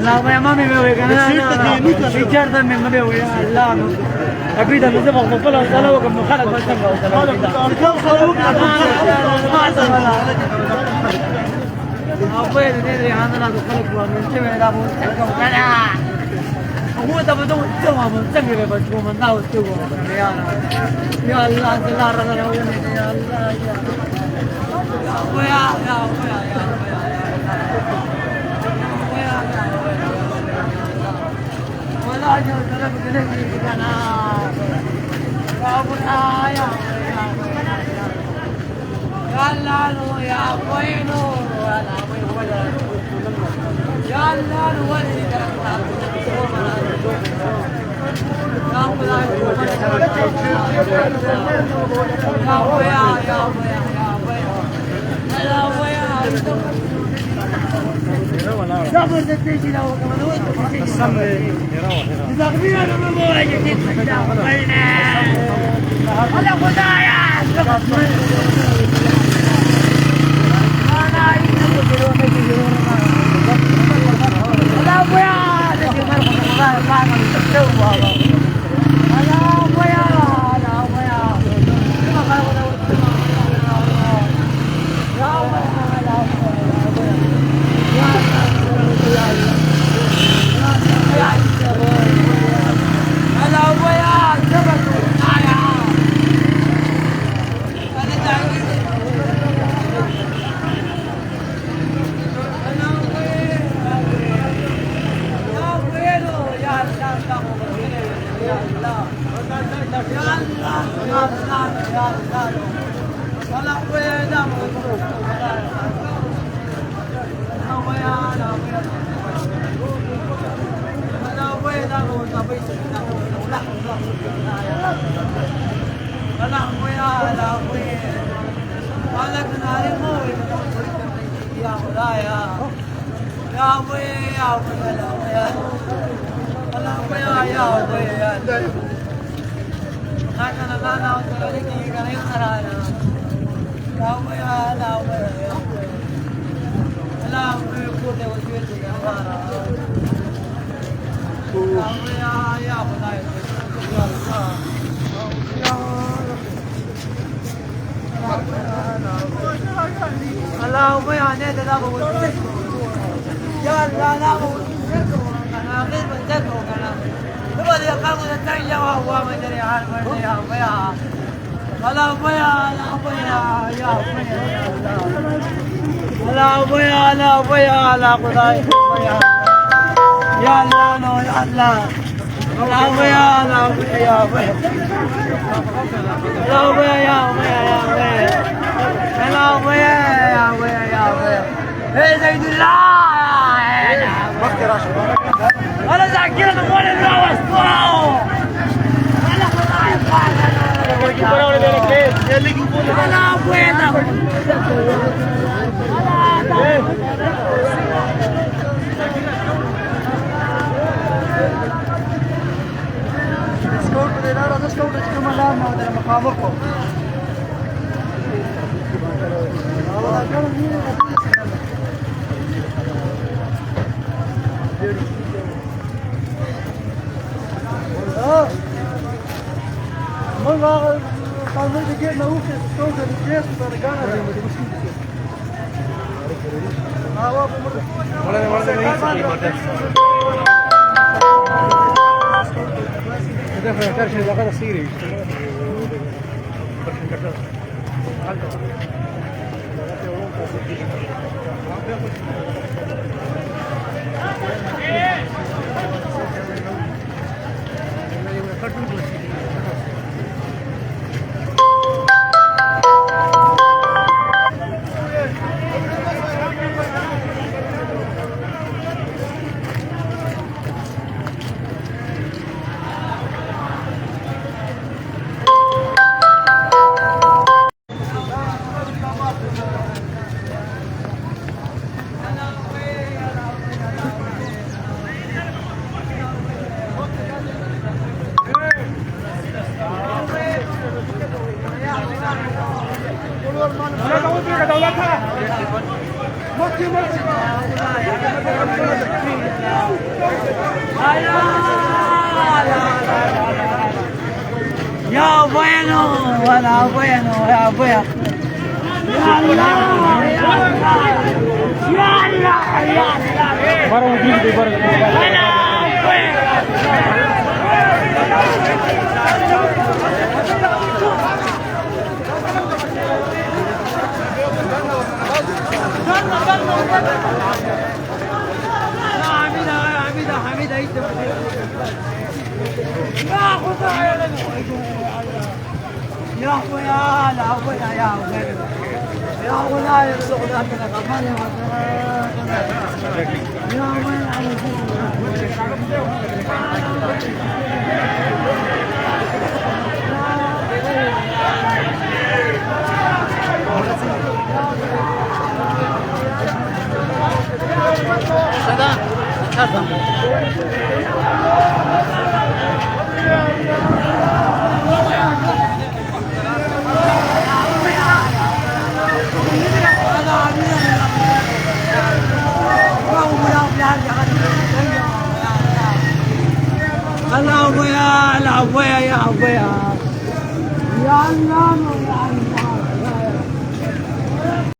لا يا مامي ما ويك انا في جرد من ما بيوي لا ابيد انا زبق مقبل وصلوا كم خلق ما تبغى أبوي تدري أنا لا دخلك ومن جمع لا مستحكم كذا هو تبدو تسوى من سمي بشوف من داو تسوى يا الله أنت لا رنا يا الله يا أبوي يا أبوي يا ولا جل جلاله بنجي أنا يا أبوي يا الله يا أبوي يا الله ولي يا ابوي يا ابوي يا ابوي انا لا اقول لك انا خرانا يا ابوي لا ابوي لا ابوي كنت وجهت يا خرا يا ابوي اللهم يا نادي لا بقول يا الله لا بقول انا غير بنتك انا تبغى يقام التانية وهو ما ادري عارف يا ابويا اللهم يا ابويا لا ابويا لا خداي يا الله يا الله لا ابويا لا ابويا يا ابويا لا ابويا يا ابويا يا ابويا لا ابويا يا ابويا يا ابويا هي زيد الله انا ذاكرة تقول الراس انا خداي انا ابويا مقامكم قانون دیگه نوشته سوژ دیگه سرگانه هوا Ya bueno, hola bueno, ya bueno. Ya Allah, ya Allah, ya Allah, ya Allah. Barang di barang. حميدة يا اخويا لا اخويا يا اخويا يا اخويا يرزقنا من الغفال يا الله ابويا يا ابويا يا الله يا الله